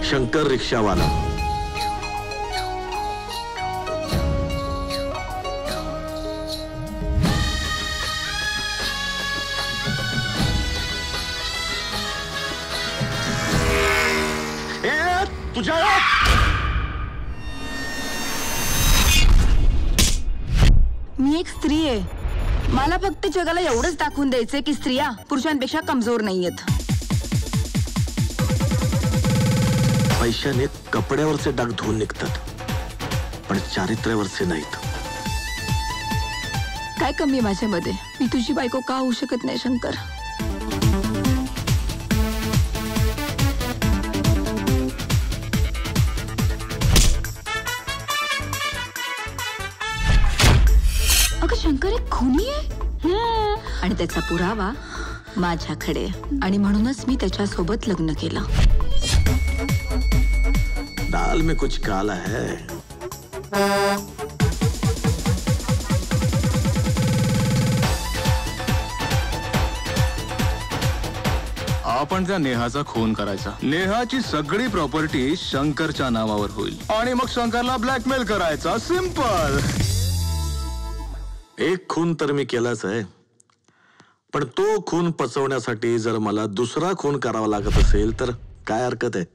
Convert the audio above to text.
शंकर रिक्षावाला. तुझ्या मी एक स्त्री आहे. मला फक्त जगाला एवढंच दाखवून द्यायचंय की स्त्रिया पुरुषांपेक्षा कमजोर नाहीयेत. पैशाने कपड्यावरचे डाग धुवून निघतात, पण चारित्र्यावरचे नाहीत. काय कमी आहे माझ्यामध्ये? मी तुझी बायको का होऊ शकत नाही शंकर? अगं शंकर एक खुनी आहे आणि त्याचा पुरावा माझ्याकडे, आणि म्हणूनच मी त्याच्यासोबत लग्न केलं. दाल में कुछ काला है. आपण त्या नेहाचा खून करायचा. नेहाची सगळी प्रॉपर्टी शंकरच्या नावावर होईल आणि मग शंकरला ब्लॅकमेल करायचा. सिंपल. एक खून तर मी केलाच आहे, पण तो खून पचवण्यासाठी जर मला दुसरा खून करावा लागत असेल तर काय हरकत आहे?